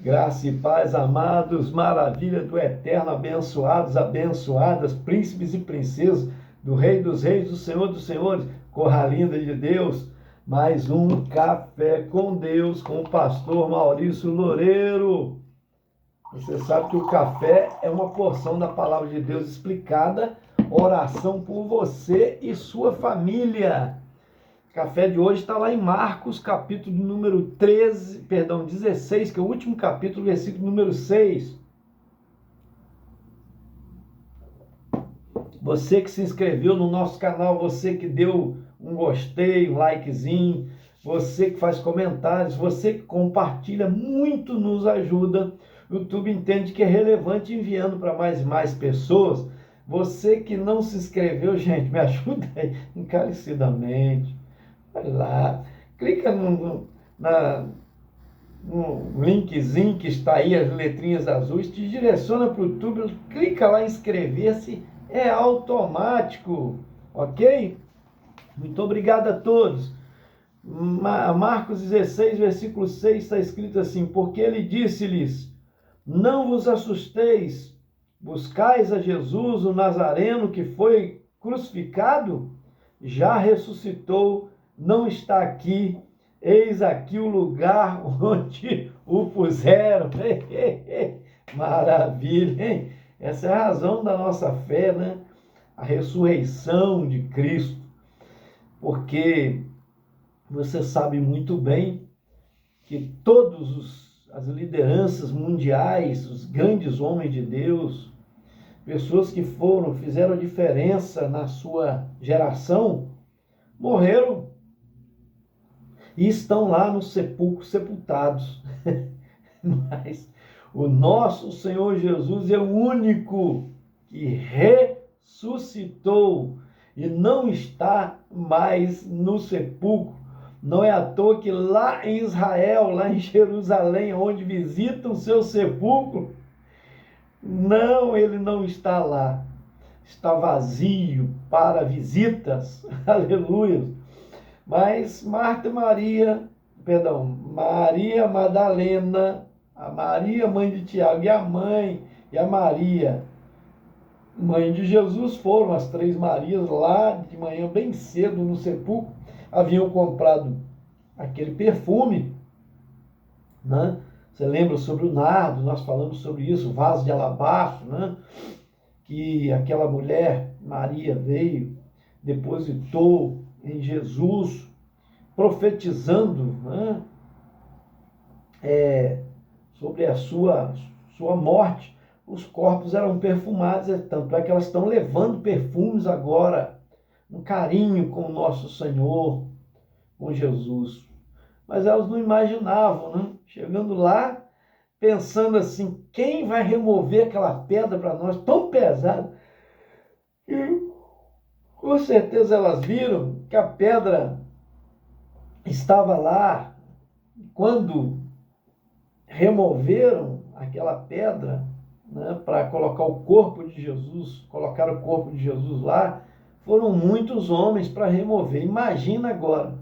Graça e paz, amados, maravilha do eterno, abençoados, abençoadas, príncipes e princesas, do Rei dos Reis, do Senhor dos Senhores, corra linda de Deus, mais um Café com Deus, com o pastor Maurício Loureiro. Você sabe que o café é uma porção da palavra de Deus explicada, oração por você e sua família. O café de hoje está lá em Marcos, capítulo número 16, que é o último capítulo, versículo número 6. Você que se inscreveu no nosso canal, você que deu um gostei, um likezinho, você que faz comentários, você que compartilha, muito nos ajuda. O YouTube entende que é relevante, enviando para mais e mais pessoas. Você que não se inscreveu, gente, me ajuda aí encarecidamente. Vai lá, clica no linkzinho que está aí, as letrinhas azuis, te direciona para o YouTube, clica lá em inscrever-se, é automático, ok? Muito obrigado a todos. Marcos 16, versículo 6 está escrito assim: porque ele disse-lhes, não vos assusteis, buscais a Jesus, o Nazareno, que foi crucificado, já ressuscitou, não está aqui, eis aqui o lugar onde o puseram. Maravilha, hein? Essa é a razão da nossa fé, né? A ressurreição de Cristo. Porque você sabe muito bem que as lideranças mundiais, os grandes homens de Deus, pessoas que fizeram diferença na sua geração, morreram e estão lá no sepulcro, sepultados. Mas o nosso Senhor Jesus é o único que ressuscitou e não está mais no sepulcro. Não é à toa que lá em Israel, lá em Jerusalém, onde visitam o seu sepulcro, não, ele não está lá. Está vazio para visitas. Aleluia. Mas Maria Madalena, a Maria, mãe de Tiago, e a mãe, e a Maria, mãe de Jesus, foram as três Marias lá de manhã, bem cedo, no sepulcro, haviam comprado aquele perfume, né? Você lembra sobre o nardo, nós falamos sobre isso, o vaso de alabastro, né? Que aquela mulher, Maria, veio, depositou em Jesus, profetizando, né? Sobre a sua morte. Os corpos eram perfumados, tanto é que elas estão levando perfumes agora, um carinho com o nosso Senhor, com Jesus. Mas elas não imaginavam, né? Chegando lá, pensando assim, quem vai remover aquela pedra para nós, tão pesada? E com certeza elas viram que a pedra estava lá. Quando removeram aquela pedra, né, para colocar o corpo de Jesus, colocar o corpo de Jesus lá, foram muitos homens para remover. Imagina agora.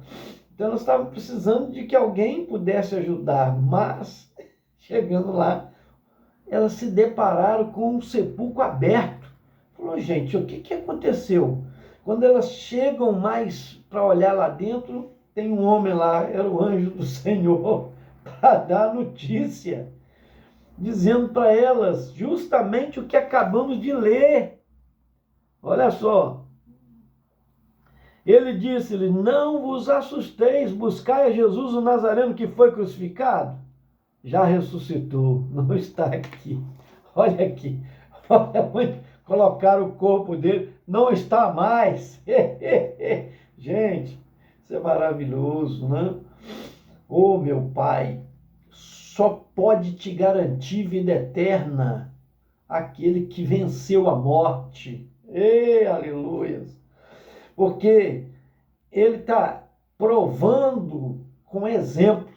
Então nós estávamos precisando de que alguém pudesse ajudar, mas chegando lá, elas se depararam com um sepulcro aberto. Falou, gente, o que aconteceu? Quando elas chegam mais para olhar lá dentro, tem um homem lá, era o anjo do Senhor, para dar notícia, dizendo para elas justamente o que acabamos de ler. Olha só. Ele disse-lhe, não vos assusteis, buscai a Jesus o Nazareno que foi crucificado. Já ressuscitou, não está aqui. Olha aqui, olha onde colocaram o corpo dele, não está mais. Gente, isso é maravilhoso, né? Oh, meu Pai, só pode te garantir vida eterna aquele que venceu a morte. Ei, aleluia! Porque ele está provando com exemplo,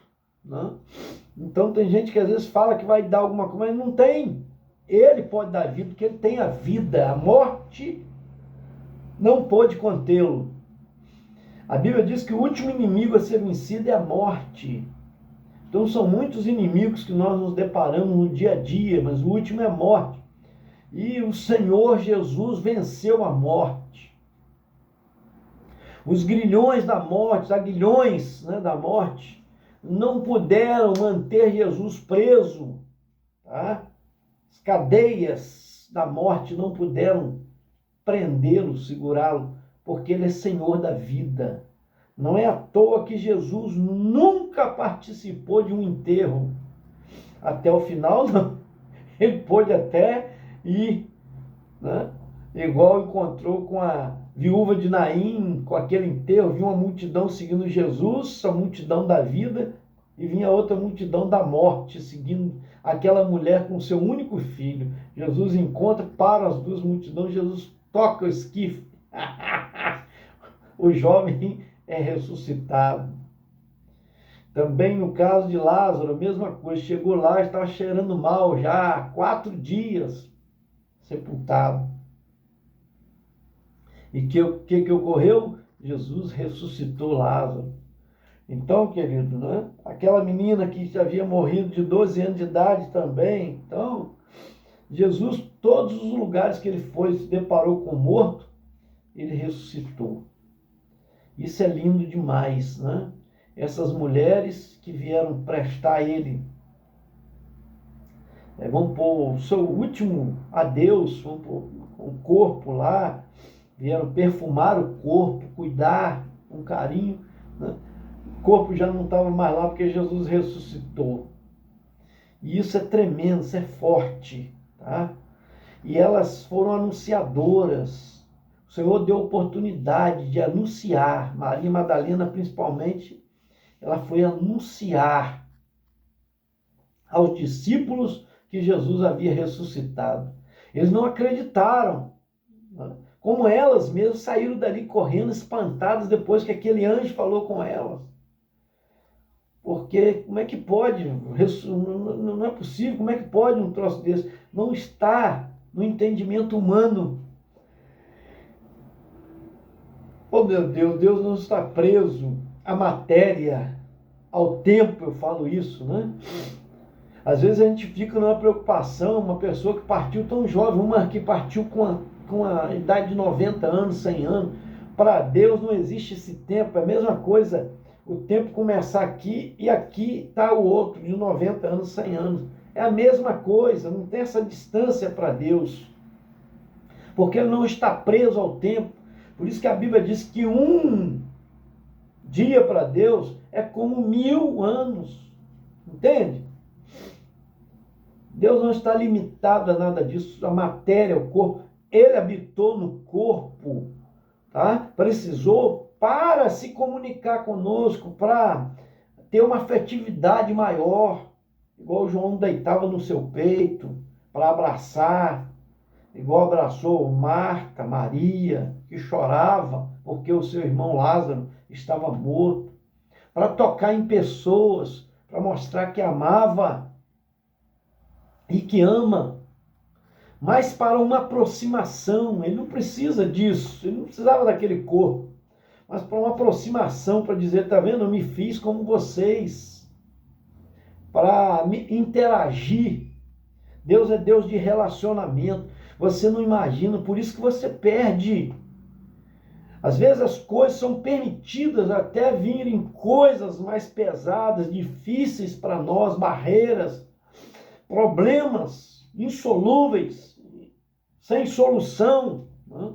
né? Então tem gente que às vezes fala que vai dar alguma coisa, mas não tem. Ele pode dar vida, porque ele tem a vida. A morte não pôde contê-lo. A Bíblia diz que o último inimigo a ser vencido é a morte. Então são muitos inimigos que nós nos deparamos no dia a dia, mas o último é a morte. E o Senhor Jesus venceu a morte. Os grilhões da morte, os aguilhões, né, da morte, não puderam manter Jesus preso. Tá? As cadeias da morte não puderam prendê-lo, segurá-lo, porque ele é Senhor da vida. Não é à toa que Jesus nunca participou de um enterro. Até o final, não. Ele pôde até ir, né? Igual encontrou com a viúva de Naim, com aquele enterro, viu uma multidão seguindo Jesus, a multidão da vida, e vinha outra multidão da morte, seguindo aquela mulher com seu único filho. Jesus encontra, para as duas multidões, Jesus toca o esquife. O jovem é ressuscitado. Também no caso de Lázaro, a mesma coisa. Chegou lá, estava cheirando mal já há 4 dias, sepultado. E o que ocorreu? Jesus ressuscitou Lázaro. Então, querido, né? Aquela menina que já havia morrido de 12 anos de idade também. Então, Jesus, todos os lugares que ele foi, se deparou com o morto, ele ressuscitou. Isso é lindo demais, né? Essas mulheres que vieram prestar a ele, vão pôr o seu último adeus, vão pôr o corpo lá, vieram perfumar o corpo, cuidar com carinho, né? O corpo já não estava mais lá porque Jesus ressuscitou. E isso é tremendo, isso é forte, tá? E elas foram anunciadoras. O Senhor deu oportunidade de anunciar. Maria Madalena, principalmente, ela foi anunciar aos discípulos que Jesus havia ressuscitado. Eles não acreditaram, né? Como elas mesmas saíram dali correndo, espantadas, depois que aquele anjo falou com elas. Porque como é que pode? Não é possível, como é que pode um troço desse? Não está no entendimento humano. Oh meu Deus, Deus não está preso à matéria, ao tempo, eu falo isso, né? Às vezes a gente fica numa preocupação, uma pessoa que partiu tão jovem, uma que partiu com a idade de 90 anos, 100 anos. Para Deus não existe esse tempo, é a mesma coisa, o tempo começar aqui e aqui está o outro, de 90 anos, 100 anos. É a mesma coisa, não tem essa distância para Deus, porque ele não está preso ao tempo. Por isso que a Bíblia diz que um dia para Deus é como 1000 anos, entende? Deus não está limitado a nada disso, a matéria, o corpo. Ele habitou no corpo, tá? Precisou para se comunicar conosco, para ter uma afetividade maior, igual João deitava no seu peito, para abraçar, igual abraçou Marta, Maria, que chorava porque o seu irmão Lázaro estava morto, para tocar em pessoas, para mostrar que amava e que ama, mas para uma aproximação. Ele não precisa disso, ele não precisava daquele corpo, mas para uma aproximação, para dizer, tá vendo, eu me fiz como vocês, para me interagir. Deus é Deus de relacionamento. Você não imagina, por isso que você perde. Às vezes as coisas são permitidas até virem coisas mais pesadas, difíceis para nós, barreiras, problemas insolúveis, sem solução, né?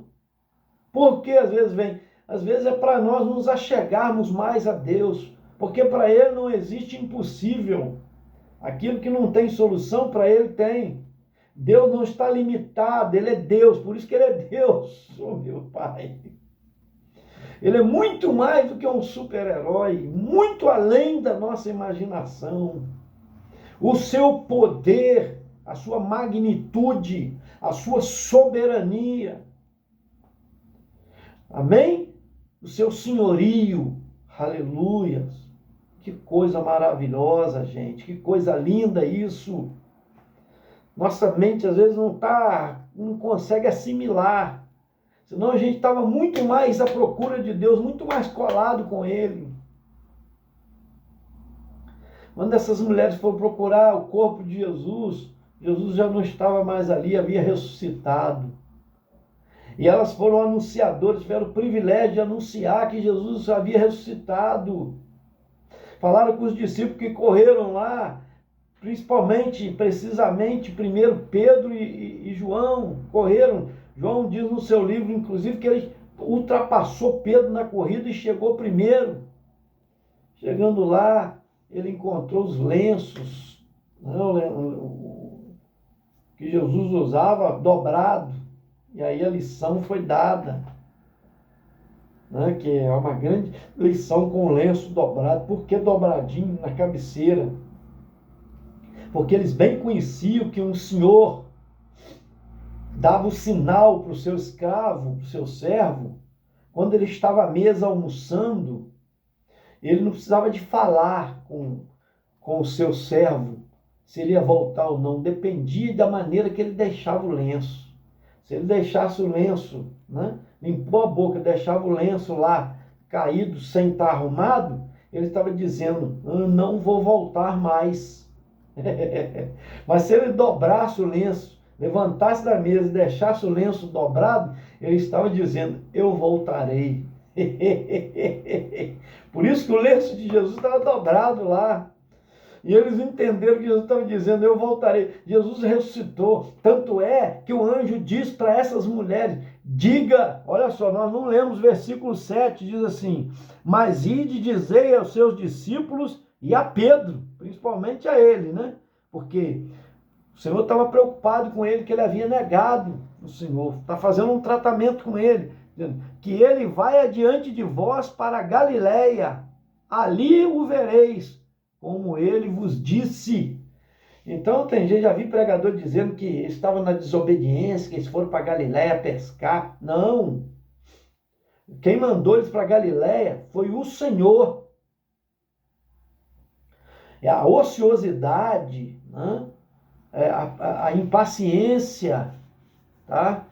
Por que às vezes vem? Às vezes é para nós nos achegarmos mais a Deus, porque para Ele não existe impossível. Aquilo que não tem solução, para Ele tem. Deus não está limitado, Ele é Deus, por isso que Ele é Deus, oh meu Pai. Ele é muito mais do que um super-herói, muito além da nossa imaginação. O seu poder, a sua magnitude, a sua soberania. Amém? O seu senhorio. Aleluia. Que coisa maravilhosa, gente. Que coisa linda isso. Nossa mente às vezes não consegue assimilar. Senão a gente estava muito mais à procura de Deus, muito mais colado com Ele. Quando essas mulheres foram procurar o corpo de Jesus, Jesus já não estava mais ali, havia ressuscitado. E elas foram anunciadoras, tiveram o privilégio de anunciar que Jesus havia ressuscitado. Falaram com os discípulos que correram lá, principalmente, precisamente, primeiro Pedro e João, correram. João diz no seu livro, inclusive, que ele ultrapassou Pedro na corrida e chegou primeiro. Chegando lá, ele encontrou os lenços, que Jesus usava dobrado. E aí a lição foi dada, né, que é uma grande lição com o lenço dobrado. Por que dobradinho na cabeceira? Porque eles bem conheciam que um senhor dava o sinal para o seu escravo, para o seu servo, quando ele estava à mesa almoçando, ele não precisava de falar com o seu servo, se ele ia voltar ou não, dependia da maneira que ele deixava o lenço. Se ele deixasse o lenço, né, limpou a boca, deixava o lenço lá caído, sem estar arrumado, ele estava dizendo, não vou voltar mais. Mas se ele dobrasse o lenço, levantasse da mesa e deixasse o lenço dobrado, ele estava dizendo, eu voltarei. Por isso que o lenço de Jesus estava dobrado lá. E eles entenderam que Jesus estava dizendo, eu voltarei. Jesus ressuscitou. Tanto é que o anjo diz para essas mulheres, diga, olha só, nós não lemos versículo 7, diz assim, mas ide dizei aos seus discípulos e a Pedro, principalmente a ele, né? Porque o Senhor estava preocupado com ele, que ele havia negado o Senhor. Está fazendo um tratamento com ele, dizendo que ele vai adiante de vós para a Galileia, ali o vereis, como ele vos disse. Então tem gente, já vi pregador dizendo que eles estavam na desobediência, que eles foram para Galileia pescar. Não. Quem mandou eles para Galileia foi o Senhor. É a ociosidade, né? A impaciência, tá?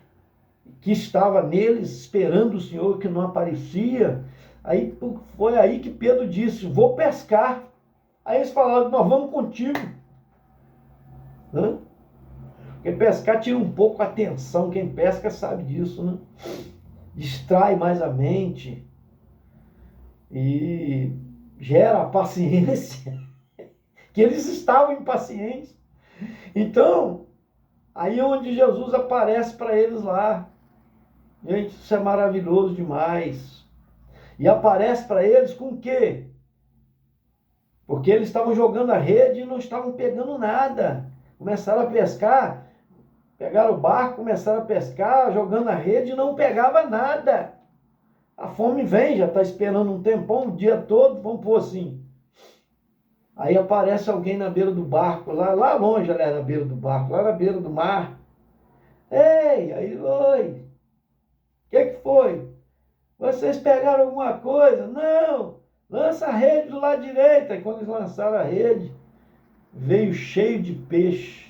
Que estava neles, esperando o Senhor, que não aparecia. Aí foi aí que Pedro disse, vou pescar. Aí eles falaram, nós vamos contigo. Né? Porque pescar tira um pouco a atenção, quem pesca sabe disso, né? Distrai mais a mente e gera a paciência, que eles estavam impacientes. Então, aí é onde Jesus aparece para eles lá. Gente, isso é maravilhoso demais. E aparece para eles com o quê? Porque eles estavam jogando a rede e não estavam pegando nada. Começaram a pescar, pegaram o barco, começaram a pescar, jogando a rede e não pegava nada. A fome vem, já está esperando um tempão, o dia todo, vamos pôr assim. Aí aparece alguém na beira do barco, lá longe, na beira do barco, lá na beira do mar. Ei, aí, oi, o que foi? Vocês pegaram alguma coisa? Não, lança a rede do lado direito. E quando eles lançaram a rede, veio cheio de peixe.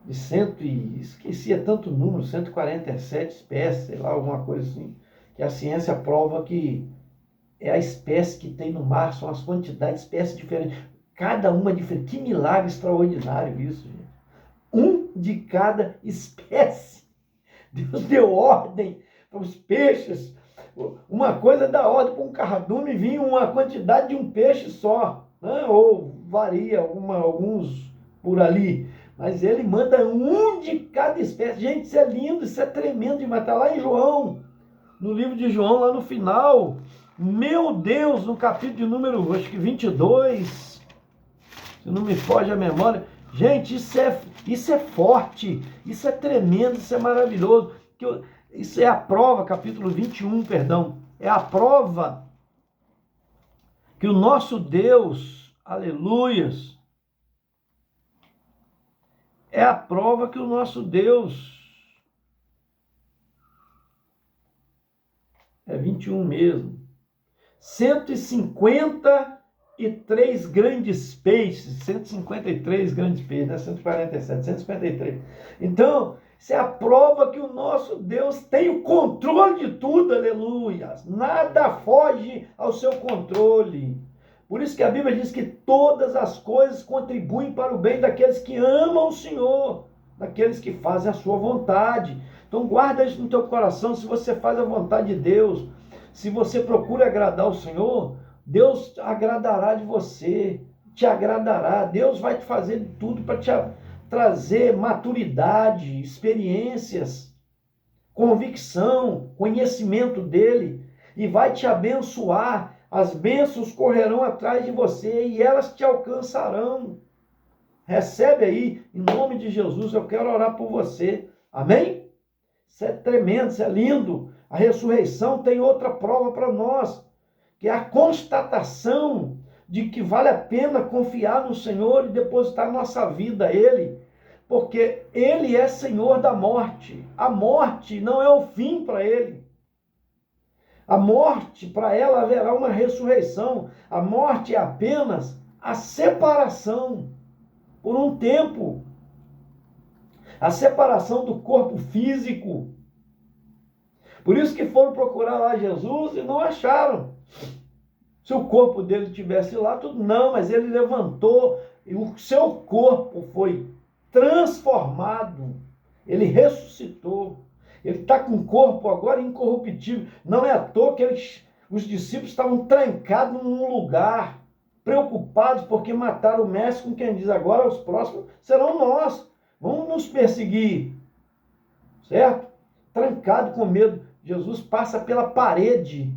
Esquecia tanto número, 147 espécies, sei lá, alguma coisa assim. Que a ciência prova que é a espécie que tem no mar, são as quantidades de espécies diferentes. Cada uma diferente. Que milagre extraordinário isso, gente. Um de cada espécie. Deus deu ordem para os peixes. Uma coisa dá ordem para um cardume e vinha uma quantidade de um peixe só, né? Ou varia alguns por ali. Mas ele manda um de cada espécie. Gente, isso é lindo, isso é tremendo demais. Está lá em João, no livro de João, lá no final. Meu Deus, no capítulo de número, acho que 22, se não me foge a memória. Gente, isso é forte, isso é tremendo, isso é maravilhoso. Isso é a prova, capítulo 21, perdão. É a prova que o nosso Deus, aleluias, é a prova que o nosso Deus, é 21 mesmo, 153 grandes peixes, 153 grandes peixes, né? 147, 153. Então, isso é a prova que o nosso Deus tem o controle de tudo, aleluia. Nada foge ao seu controle. Por isso que a Bíblia diz que todas as coisas contribuem para o bem daqueles que amam o Senhor, daqueles que fazem a sua vontade. Então guarda isso no teu coração. Se você faz a vontade de Deus, se você procura agradar o Senhor, Deus agradará de você, te agradará. Deus vai te fazer de tudo para te trazer maturidade, experiências, convicção, conhecimento dele, e vai te abençoar. As bênçãos correrão atrás de você e elas te alcançarão. Recebe aí, em nome de Jesus, eu quero orar por você. Amém? Isso é tremendo, isso é lindo. A ressurreição tem outra prova para nós, que é a constatação de que vale a pena confiar no Senhor e depositar nossa vida a Ele, porque Ele é Senhor da morte. A morte não é o fim para Ele. A morte, para ela haverá uma ressurreição. A morte é apenas a separação, por um tempo. A separação do corpo físico. Por isso que foram procurar lá Jesus e não acharam. Se o corpo dele estivesse lá, tudo não, mas ele levantou e o seu corpo foi transformado. Ele ressuscitou. Ele está com o corpo agora incorruptível. Não é à toa que os discípulos estavam trancados num lugar, preocupados porque mataram o mestre, com quem diz agora os próximos serão nós. Vão nos perseguir. Certo? Trancado com medo. Jesus passa pela parede,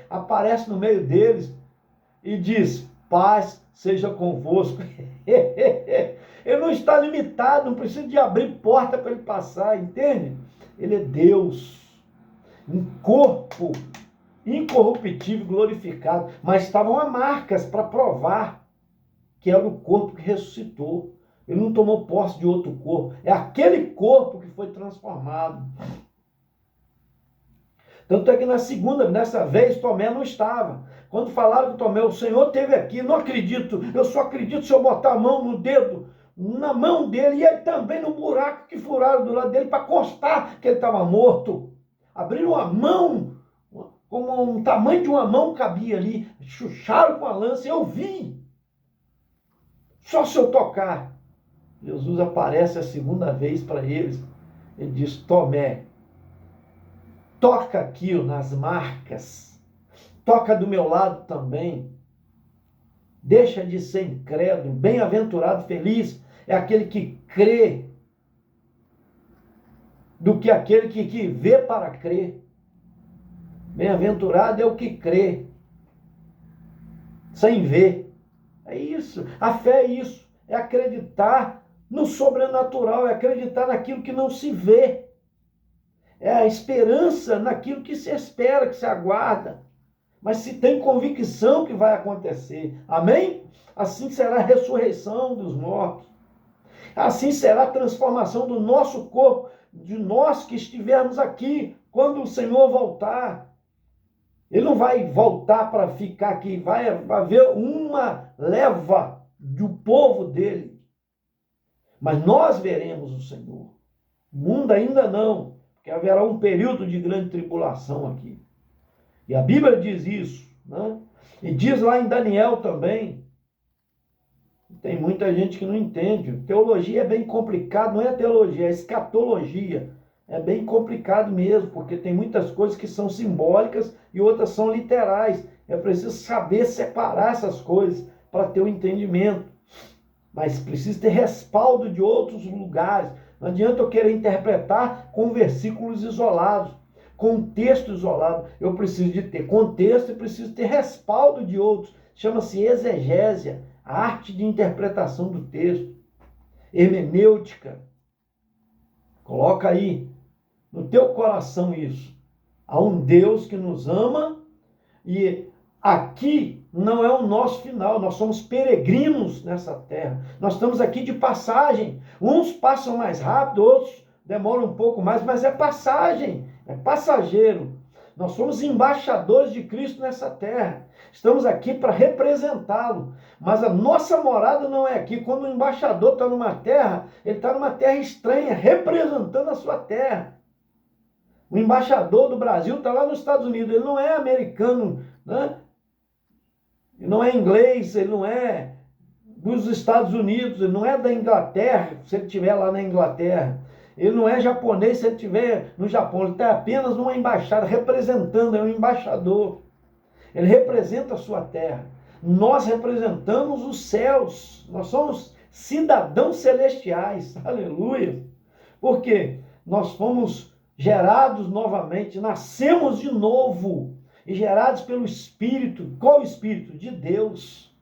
aparece no meio deles e diz: paz seja convosco. Ele não está limitado, não precisa de abrir porta para ele passar, entende? Ele é Deus, um corpo incorruptível, glorificado, mas estavam as marcas para provar que era o corpo que ressuscitou. Ele não tomou posse de outro corpo, é aquele corpo que foi transformado. Tanto é que nessa vez, Tomé não estava. Quando falaram que Tomé, o Senhor esteve aqui, não acredito, eu só acredito se eu botar a mão no dedo, na mão dele, e aí também no buraco que furaram do lado dele para constar que ele estava morto. Abriram a mão, como o tamanho de uma mão cabia ali, chucharam com a lança, eu vi. Só se eu tocar. Jesus aparece a segunda vez para eles, ele diz: Tomé, toca aqui nas marcas, toca do meu lado também, deixa de ser incrédulo, bem-aventurado, feliz é aquele que crê, do que aquele que vê para crer. Bem-aventurado é o que crê, sem ver. É isso, a fé é isso, é acreditar no sobrenatural, é acreditar naquilo que não se vê. É a esperança naquilo que se espera, que se aguarda. Mas se tem convicção que vai acontecer. Amém? Assim será a ressurreição dos mortos. Assim será a transformação do nosso corpo, de nós que estivermos aqui, quando o Senhor voltar. Ele não vai voltar para ficar aqui, vai haver uma leva do povo dele. Mas nós veremos o Senhor. O mundo ainda não. Que haverá um período de grande tribulação aqui. E a Bíblia diz isso, né? E diz lá em Daniel também. Tem muita gente que não entende. Teologia é bem complicado, não é teologia, é escatologia. É bem complicado mesmo, porque tem muitas coisas que são simbólicas e outras são literais. É preciso saber separar essas coisas para ter o entendimento. Mas precisa ter respaldo de outros lugares. Não adianta eu querer interpretar com versículos isolados, com texto isolado. Eu preciso de ter contexto e preciso ter respaldo de outros. Chama-se exegésia, a arte de interpretação do texto. Hermenêutica. Coloca aí no teu coração isso. Há um Deus que nos ama e aqui não é o nosso final, nós somos peregrinos nessa terra. Nós estamos aqui de passagem. Uns passam mais rápido, outros demoram um pouco mais, mas é passagem, é passageiro. Nós somos embaixadores de Cristo nessa terra. Estamos aqui para representá-lo. Mas a nossa morada não é aqui. Quando o embaixador está numa terra, ele está numa terra estranha, representando a sua terra. O embaixador do Brasil está lá nos Estados Unidos. Ele não é americano, né? Ele não é inglês, ele não é dos Estados Unidos, ele não é da Inglaterra, se ele estiver lá na Inglaterra. Ele não é japonês se ele estiver no Japão. Ele está apenas numa embaixada, representando, é um embaixador. Ele representa a sua terra. Nós representamos os céus. Nós somos cidadãos celestiais. Aleluia. Por quê? Nós fomos gerados novamente, nascemos de novo e gerados pelo Espírito. Qual Espírito? De Deus.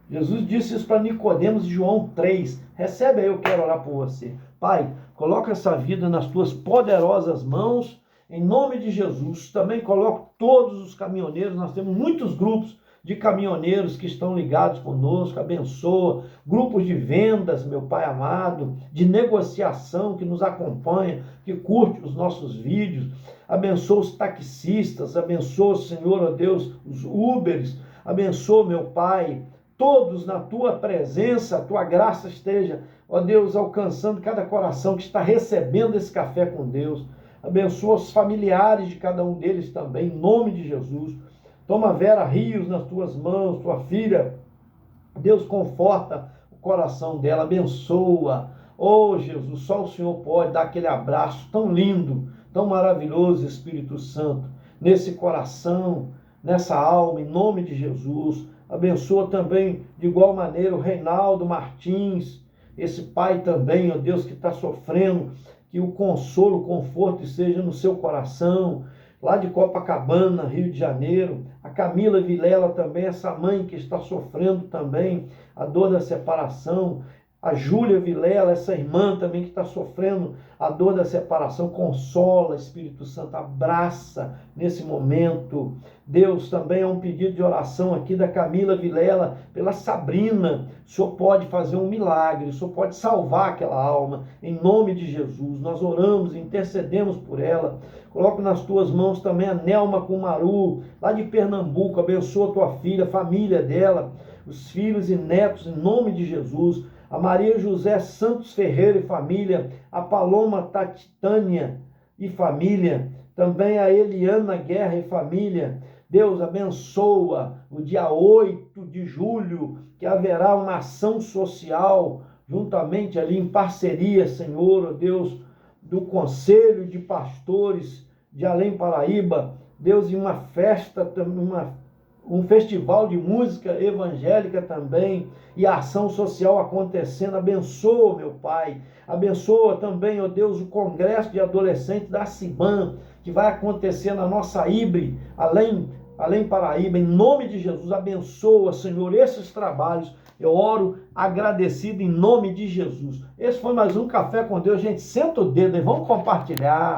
Jesus disse isso para Nicodemos em João 3. Recebe aí, eu quero orar por você. Pai, coloca essa vida nas tuas poderosas mãos, em nome de Jesus. Também coloco todos os caminhoneiros, nós temos muitos grupos de caminhoneiros que estão ligados conosco, abençoa, grupos de vendas, meu Pai amado, de negociação que nos acompanha, que curte os nossos vídeos, abençoa os taxistas, abençoa, Senhor, ó Deus, os Ubers, abençoa, meu Pai, todos na tua presença, a tua graça esteja, ó Deus, alcançando cada coração que está recebendo esse café com Deus. Abençoa os familiares de cada um deles também, em nome de Jesus. Toma Vera Rios nas tuas mãos, tua filha. Deus, conforta o coração dela, abençoa. Oh, Jesus, só o Senhor pode dar aquele abraço tão lindo, tão maravilhoso, Espírito Santo, nesse coração, nessa alma, em nome de Jesus. Abençoa também, de igual maneira, o Reinaldo Martins, esse pai também, ó Deus, que está sofrendo, que o consolo, o conforto esteja no seu coração, lá de Copacabana, Rio de Janeiro. A Camila Vilela também, essa mãe que está sofrendo também a dor da separação. A Júlia Vilela, essa irmã também que está sofrendo a dor da separação. Consola, Espírito Santo, abraça nesse momento. Deus, também é um pedido de oração aqui da Camila Vilela pela Sabrina. O Senhor pode fazer um milagre, o Senhor pode salvar aquela alma, em nome de Jesus. Nós oramos, intercedemos por ela. Coloco nas tuas mãos também a Nelma Kumaru, lá de Pernambuco. Abençoa a tua filha, a família dela, os filhos e netos, em nome de Jesus. A Maria José Santos Ferreira e família, a Paloma Tatitânia e família, também a Eliana Guerra e família. Deus, abençoa o dia 8 de julho, que haverá uma ação social, juntamente ali em parceria, Senhor, Deus, do Conselho de Pastores de Além Paraíba, Deus, em uma festa, um festival de música evangélica também, e a ação social acontecendo. Abençoa, meu Pai. Abençoa também, ó Deus, o congresso de adolescentes da CIBAN, que vai acontecer na nossa Ibre, além Paraíba, em nome de Jesus. Abençoa, Senhor, esses trabalhos. Eu oro agradecido em nome de Jesus. Esse foi mais um Café com Deus. Gente, senta o dedo e vamos compartilhar.